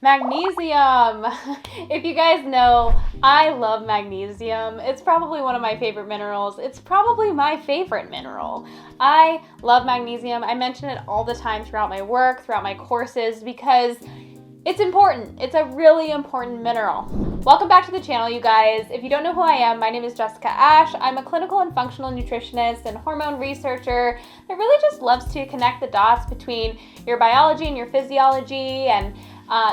Magnesium! If you guys know, I love magnesium. It's probably one of my favorite minerals. It's probably my favorite mineral. I love magnesium. I mention it all the time throughout my work, throughout my courses, because it's important. It's a really important mineral. Welcome back to the channel, you guys. If you don't know who I am, my name is Jessica Ash. I'm a clinical and functional nutritionist and hormone researcher that really just loves to connect the dots between your biology and your physiology and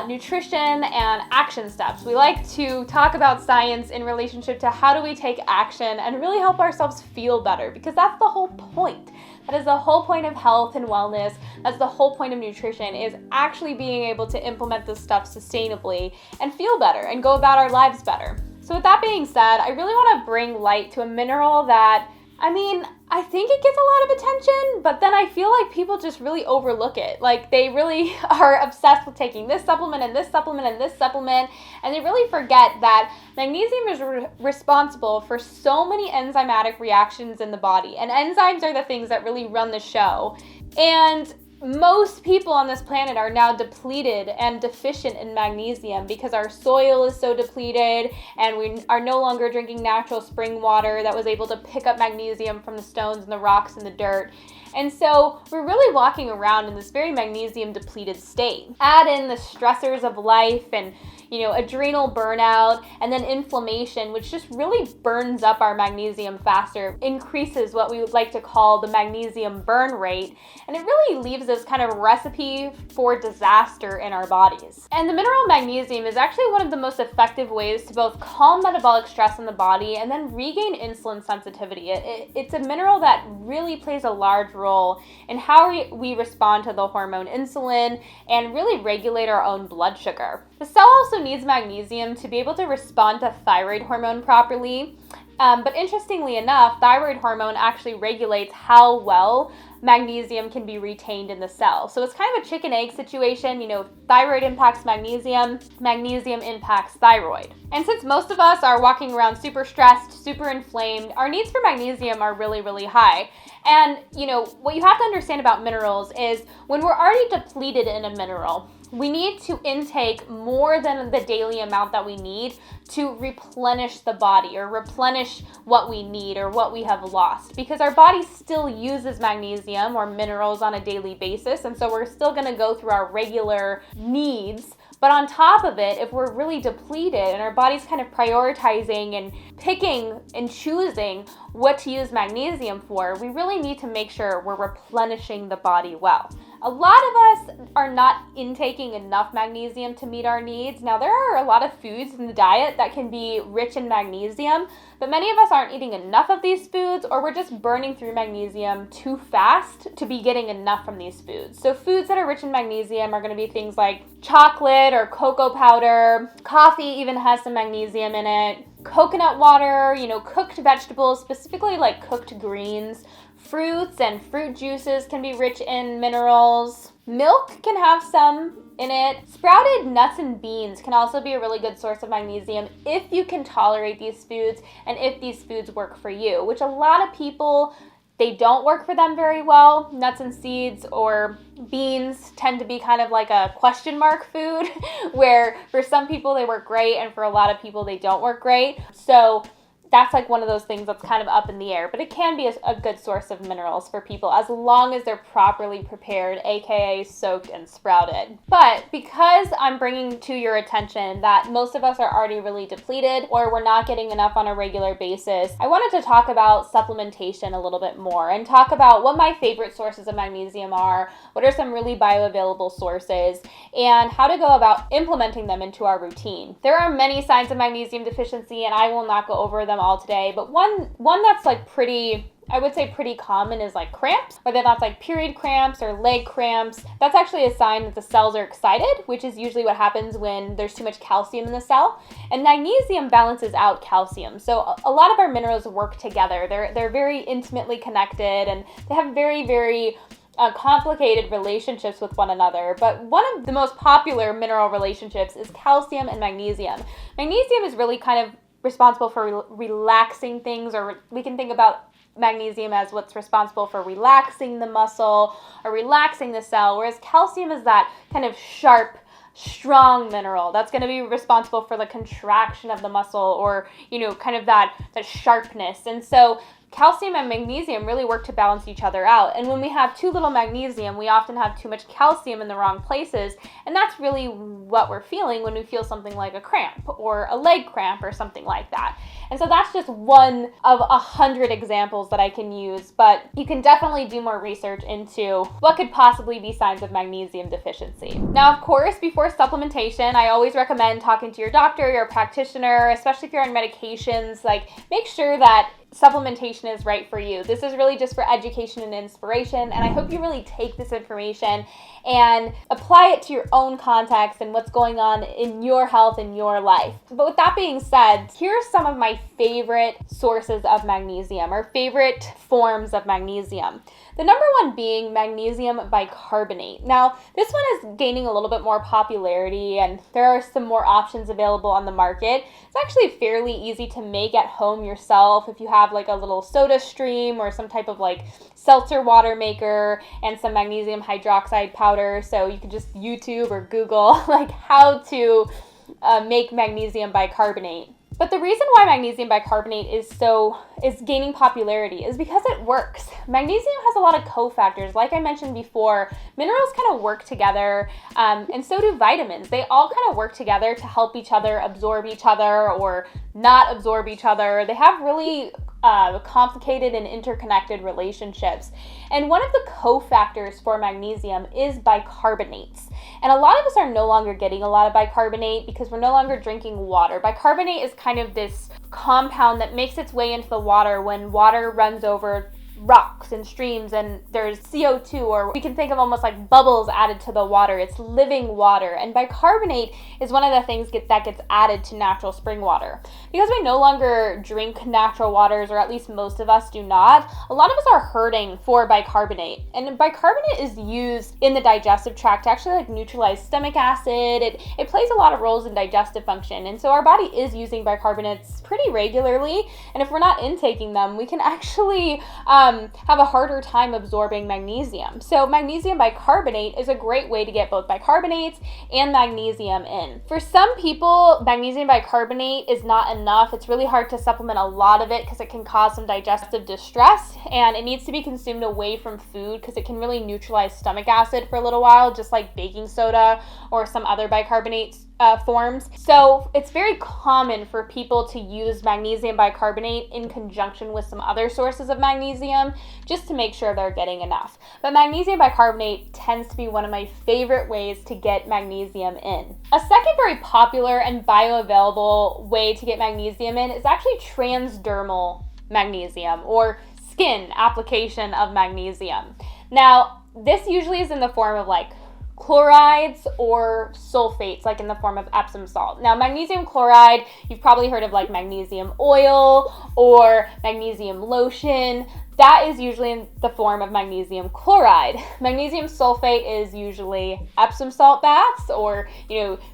nutrition and action steps. We like to talk about science in relationship to how do we take action and really help ourselves feel better, because that's the whole point. That is the whole point of health and wellness. That's the whole point of nutrition, is actually being able to implement this stuff sustainably and feel better and go about our lives better. So with that being said, I really want to bring light to a mineral that, I think it gets a lot of attention, but then I feel like people just really overlook it. Like, they really are obsessed with taking this supplement and this supplement and this supplement, and they really forget that magnesium is responsible for so many enzymatic reactions in the body, and enzymes are the things that really run the show. And most people on this planet are now depleted and deficient in magnesium because our soil is so depleted and we are no longer drinking natural spring water that was able to pick up magnesium from the stones and the rocks and the dirt. And so we're really walking around in this very magnesium depleted state. Add in the stressors of life and adrenal burnout, and then inflammation, which just really burns up our magnesium faster, increases what we would like to call the magnesium burn rate, and it really leaves this kind of recipe for disaster in our bodies. And the mineral magnesium is actually one of the most effective ways to both calm metabolic stress in the body and then regain insulin sensitivity. It's a mineral that really plays a large role in how we respond to the hormone insulin and really regulate our own blood sugar. The cell also needs magnesium to be able to respond to thyroid hormone properly. But interestingly enough, thyroid hormone actually regulates how well magnesium can be retained in the cell. So it's kind of a chicken-egg situation. Thyroid impacts magnesium, magnesium impacts thyroid. And since most of us are walking around super stressed, super inflamed, our needs for magnesium are really, really high. And, what you have to understand about minerals is when we're already depleted in a mineral, we need to intake more than the daily amount that we need to replenish the body or replenish what we need or what we have lost, because our body still uses magnesium or minerals on a daily basis, and so we're still going to go through our regular needs. But on top of it, if we're really depleted and our body's kind of prioritizing and picking and choosing what to use magnesium for, we really need to make sure we're replenishing the body well. A lot of us are not intaking enough magnesium to meet our needs. Now, there are a lot of foods in the diet that can be rich in magnesium, but many of us aren't eating enough of these foods, or we're just burning through magnesium too fast to be getting enough from these foods. So foods that are rich in magnesium are going to be things like chocolate or cocoa powder. Coffee even has some magnesium in it. Coconut water, cooked vegetables, specifically like cooked greens. Fruits and fruit juices can be rich in minerals. Milk can have some in it. Sprouted nuts and beans can also be a really good source of magnesium if you can tolerate these foods and if these foods work for you, which a lot of people, they don't work for them very well. Nuts and seeds or beans tend to be kind of like a question mark food where for some people they work great and for a lot of people they don't work great. So that's like one of those things that's kind of up in the air, but it can be a good source of minerals for people as long as they're properly prepared, aka soaked and sprouted. But because I'm bringing to your attention that most of us are already really depleted or we're not getting enough on a regular basis, I wanted to talk about supplementation a little bit more and talk about what my favorite sources of magnesium are, what are some really bioavailable sources, and how to go about implementing them into our routine. There are many signs of magnesium deficiency, and I will not go over them all today, but one that's like pretty common is like cramps, whether that's like period cramps or leg cramps. That's actually a sign that the cells are excited, which is usually what happens when there's too much calcium in the cell. And magnesium balances out calcium. So a lot of our minerals work together. They're very intimately connected, and they have very, very complicated relationships with one another. But one of the most popular mineral relationships is calcium and magnesium. Magnesium is really kind of responsible for relaxing things, or we can think about magnesium as what's responsible for relaxing the muscle or relaxing the cell, whereas calcium is that kind of sharp strong mineral that's going to be responsible for the contraction of the muscle, or, kind of that sharpness. And so calcium and magnesium really work to balance each other out. And when we have too little magnesium, we often have too much calcium in the wrong places. And that's really what we're feeling when we feel something like a cramp or a leg cramp or something like that. And so that's just one of 100 examples that I can use, but you can definitely do more research into what could possibly be signs of magnesium deficiency. Now, of course, before supplementation, I always recommend talking to your doctor, your practitioner, especially if you're on medications. Like, make sure that supplementation is right for you. This is really just for education and inspiration, and I hope you really take this information and apply it to your own context and what's going on in your health and your life. But with that being said, here's some of my favorite sources of magnesium, or favorite forms of magnesium. The number one being magnesium bicarbonate. Now, this one is gaining a little bit more popularity, and there are some more options available on the market. It's actually fairly easy to make at home yourself if you have like a little soda stream or some type of like seltzer water maker and some magnesium hydroxide powder. So you can just YouTube or Google like how to make magnesium bicarbonate. But the reason why magnesium bicarbonate is gaining popularity is because it works. Magnesium has a lot of cofactors. Like I mentioned before, minerals kind of work together, and so do vitamins. They all kind of work together to help each other absorb each other or not absorb each other. They have really complicated and interconnected relationships. And one of the cofactors for magnesium is bicarbonates. And a lot of us are no longer getting a lot of bicarbonate because we're no longer drinking water. Bicarbonate is kind of this compound that makes its way into the water when water runs over rocks and streams and there's CO2, or we can think of almost like bubbles added to the water. It's living water, and bicarbonate is one of the things that gets added to natural spring water. Because we no longer drink natural waters, or at least most of us do not, a lot of us are hurting for bicarbonate. And bicarbonate is used in the digestive tract to actually like neutralize stomach acid. It plays a lot of roles in digestive function, and so our body is using bicarbonates pretty regularly, and if we're not intaking them, we can actually have a harder time absorbing magnesium. So magnesium bicarbonate is a great way to get both bicarbonates and magnesium in. For some people, magnesium bicarbonate is not enough. It's really hard to supplement a lot of it because it can cause some digestive distress, and it needs to be consumed away from food because it can really neutralize stomach acid for a little while, just like baking soda or some other bicarbonate forms. So it's very common for people to use magnesium bicarbonate in conjunction with some other sources of magnesium just to make sure they're getting enough. But magnesium bicarbonate tends to be one of my favorite ways to get magnesium in. A second very popular and bioavailable way to get magnesium in is actually transdermal magnesium, or skin application of magnesium. Now, this usually is in the form of like chlorides or sulfates, like in the form of Epsom salt. Now, magnesium chloride, you've probably heard of like magnesium oil or magnesium lotion. That is usually in the form of magnesium chloride. Magnesium sulfate is usually Epsom salt baths, or,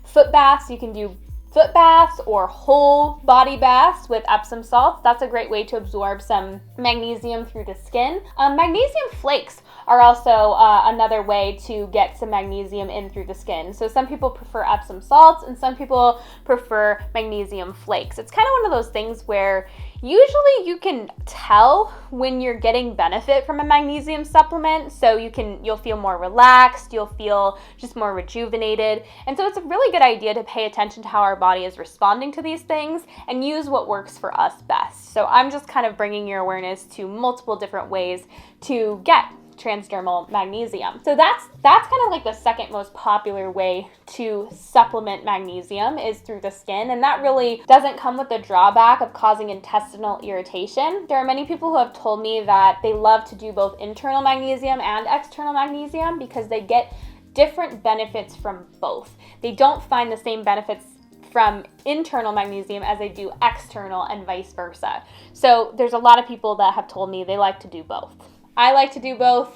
foot baths. You can do foot baths or whole body baths with Epsom salts. That's a great way to absorb some magnesium through the skin. Magnesium flakes are also another way to get some magnesium in through the skin. So some people prefer Epsom salts and some people prefer magnesium flakes. It's kind of one of those things where usually you can tell when you're getting benefit from a magnesium supplement. So you'll feel more relaxed, you'll feel just more rejuvenated. And so it's a really good idea to pay attention to how our body is responding to these things and use what works for us best. So I'm just kind of bringing your awareness to multiple different ways to get transdermal magnesium. So that's kind of like the second most popular way to supplement magnesium is through the skin, and that really doesn't come with the drawback of causing intestinal irritation. There are many people who have told me that they love to do both internal magnesium and external magnesium because they get different benefits from both. They don't find the same benefits from internal magnesium as they do external, and vice versa. So there's a lot of people that have told me they like to do both. I like to do both,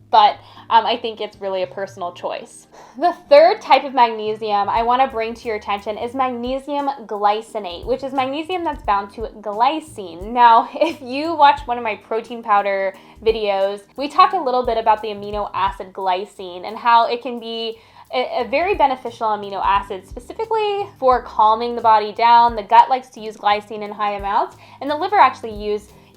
but I think it's really a personal choice. The third type of magnesium I want to bring to your attention is magnesium glycinate, which is magnesium that's bound to glycine. Now, if you watch one of my protein powder videos, we talked a little bit about the amino acid glycine and how it can be a very beneficial amino acid, specifically for calming the body down. The gut likes to use glycine in high amounts, and the liver actually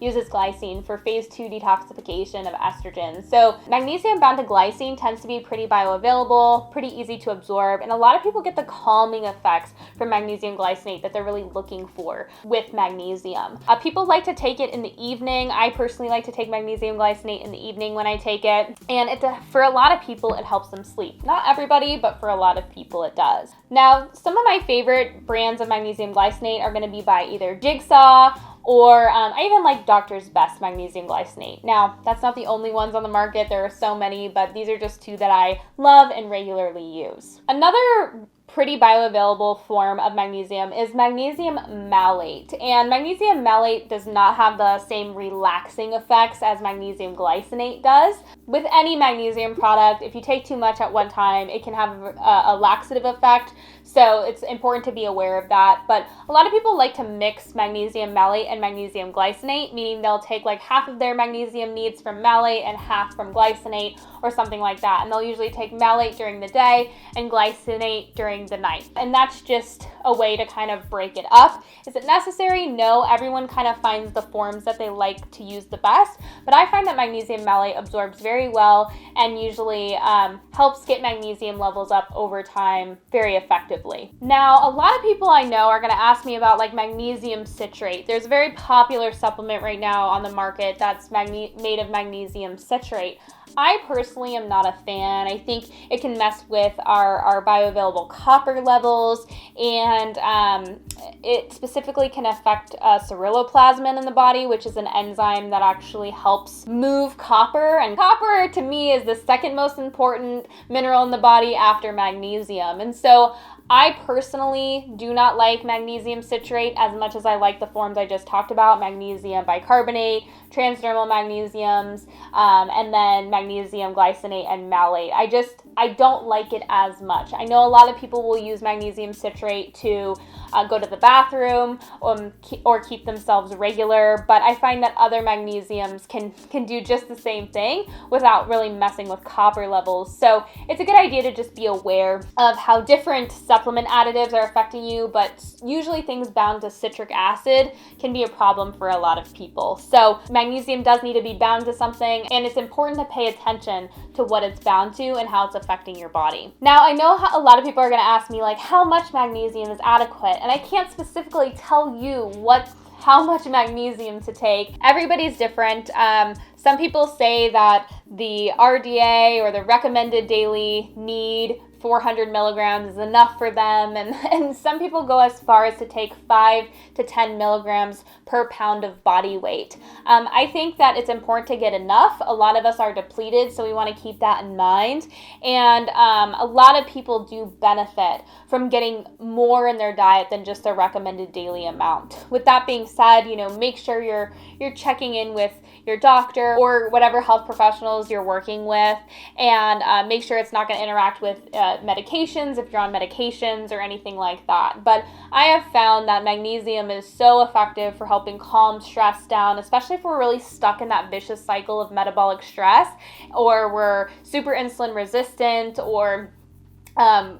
uses glycine for phase 2 detoxification of estrogen. So magnesium bound to glycine tends to be pretty bioavailable, pretty easy to absorb, and a lot of people get the calming effects from magnesium glycinate that they're really looking for with magnesium. People like to take it in the evening. I personally like to take magnesium glycinate in the evening when I take it, and for a lot of people it helps them sleep. Not everybody, but for a lot of people it does. Now, some of my favorite brands of magnesium glycinate are going to be by either Jigsaw, or I even like Doctor's Best Magnesium Glycinate. Now, that's not the only ones on the market. There are so many, but these are just 2 that I love and regularly use. Another pretty bioavailable form of magnesium is Magnesium Malate. And Magnesium Malate does not have the same relaxing effects as Magnesium Glycinate does. With any magnesium product, if you take too much at one time, it can have a laxative effect. So it's important to be aware of that. But a lot of people like to mix Magnesium Malate and Magnesium Glycinate, meaning they'll take like half of their magnesium needs from malate and half from glycinate or something like that. And they'll usually take malate during the day and glycinate during the night. And that's just a way to kind of break it up. Is it necessary? No, everyone kind of finds the forms that they like to use the best. But I find that Magnesium Malate absorbs very well and usually helps get magnesium levels up over time very effectively. Now, a lot of people I know are going to ask me about like Magnesium Citrate. There's a very popular supplement right now on the market that's made of Magnesium Citrate. I personally am not a fan. I think it can mess with our bioavailable copper levels, and it specifically can affect ceruloplasmin in the body, which is an enzyme that actually helps move copper. And copper, to me, is the second most important mineral in the body after magnesium. And so I personally do not like magnesium citrate as much as I like the forms I just talked about, magnesium bicarbonate, transdermal magnesiums, and then magnesium glycinate and malate. I don't like it as much. I know a lot of people will use magnesium citrate to go to the bathroom or keep themselves regular, but I find that other magnesiums can do just the same thing without really messing with copper levels. So it's a good idea to just be aware of how different supplement additives are affecting you, but usually things bound to citric acid can be a problem for a lot of people. So magnesium does need to be bound to something, and it's important to pay attention to what it's bound to and how it's affecting your body. Now, I know a lot of people are going to ask me, like, how much magnesium is adequate? And I can't specifically tell you how much magnesium to take. Everybody's different. Some people say that the RDA, or the recommended daily need, 400 milligrams is enough for them, and some people go as far as to take 5 to 10 milligrams per pound of body weight. I think that it's important to get enough. A lot of us are depleted, so we want to keep that in mind, and a lot of people do benefit from getting more in their diet than just the recommended daily amount. With that being said, make sure you're checking in with your doctor or whatever health professionals you're working with, and make sure it's not going to interact with medications if you're on medications or anything like that. But I have found that magnesium is so effective for helping calm stress down, especially if we're really stuck in that vicious cycle of metabolic stress, or we're super insulin resistant, or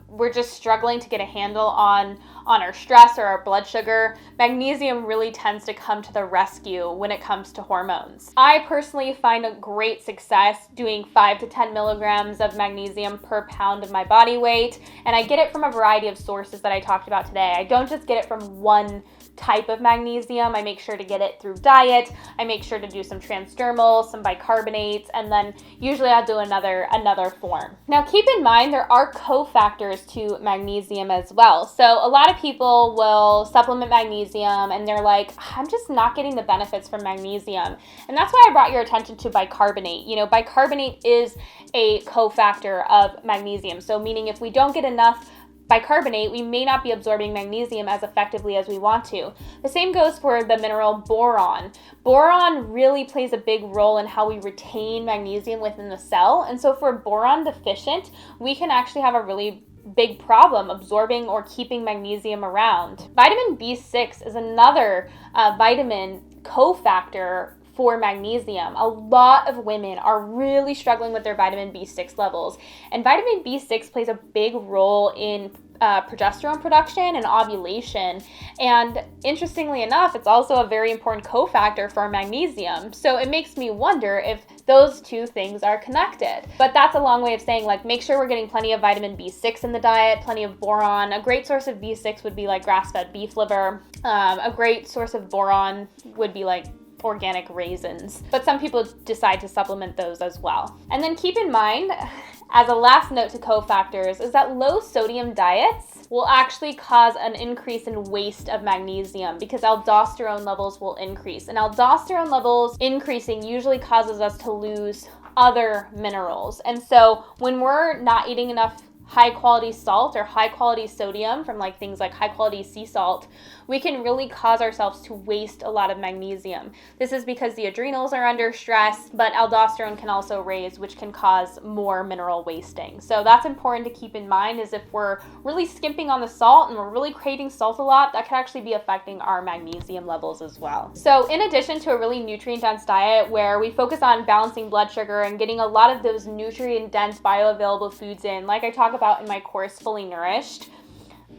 we're just struggling to get a handle on our stress or our blood sugar. Magnesium really tends to come to the rescue when it comes to hormones. I personally find a great success doing 5 to 10 milligrams of magnesium per pound of my body weight, and I get it from a variety of sources that I talked about today. I don't just get it from one type of magnesium. I make sure to get it through diet. I make sure to do some transdermal, some bicarbonates, and then usually I'll do another form. Now, keep in mind there are cofactors to magnesium as well. So a lot of people will supplement magnesium and they're like, I'm just not getting the benefits from magnesium. And that's why I brought your attention to bicarbonate. Bicarbonate is a cofactor of magnesium. So meaning if we don't get enough bicarbonate, we may not be absorbing magnesium as effectively as we want to. The same goes for the mineral boron. Boron really plays a big role in how we retain magnesium within the cell. And so if we're boron deficient, we can actually have a really big problem absorbing or keeping magnesium around. Vitamin B6 is another vitamin cofactor for magnesium. A lot of women are really struggling with their vitamin B6 levels, and vitamin B6 plays a big role in progesterone production and ovulation. And interestingly enough, it's also a very important cofactor for magnesium. So it makes me wonder if those two things are connected. But that's a long way of saying, like, make sure we're getting plenty of vitamin B6 in the diet, plenty of boron. A great source of B6 would be like grass-fed beef liver. A great source of boron would be like organic raisins, but some people decide to supplement those as well. And then keep in mind, as a last note to cofactors, is that low sodium diets will actually cause an increase in waste of magnesium because aldosterone levels will increase. And aldosterone levels increasing usually causes us to lose other minerals. And so when we're not eating enough high quality salt or high quality sodium from like things like high quality sea salt, we can really cause ourselves to waste a lot of magnesium. This is because the adrenals are under stress, but aldosterone can also raise, which can cause more mineral wasting. So that's important to keep in mind, is if we're really skimping on the salt and we're really craving salt a lot, that could actually be affecting our magnesium levels as well. So in addition to a really nutrient dense diet where we focus on balancing blood sugar and getting a lot of those nutrient dense bioavailable foods in, like I talk about in my course, Fully Nourished,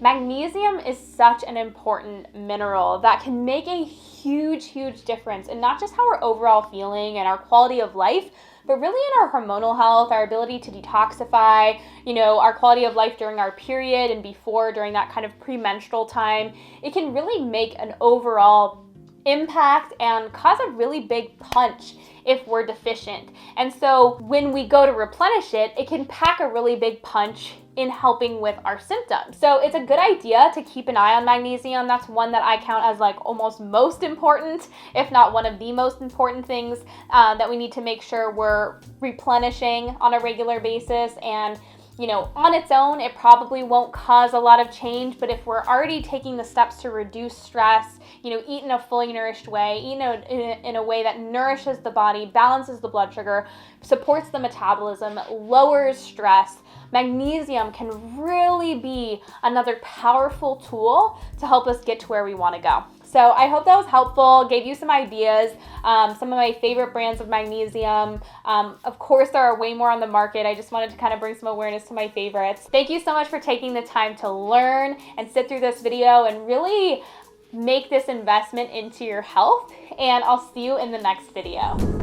magnesium is such an important mineral that can make a huge difference in not just how we're overall feeling and our quality of life, but really in our hormonal health, our ability to detoxify, our quality of life during our period and before, during that kind of premenstrual time. It can really make an overall impact and cause a really big punch if we're deficient. And so when we go to replenish it, it can pack a really big punch in helping with our symptoms. So it's a good idea to keep an eye on magnesium. That's one that I count as like almost most important, if not one of the most important things that we need to make sure we're replenishing on a regular basis. And on its own, it probably won't cause a lot of change, but if we're already taking the steps to reduce stress, eat in a fully nourished way, eat in a way that nourishes the body, balances the blood sugar, supports the metabolism, lowers stress, magnesium can really be another powerful tool to help us get to where we want to go. So I hope that was helpful, gave you some ideas, some of my favorite brands of magnesium. Of course, there are way more on the market. I just wanted to kind of bring some awareness to my favorites. Thank you so much for taking the time to learn and sit through this video and really make this investment into your health. And I'll see you in the next video.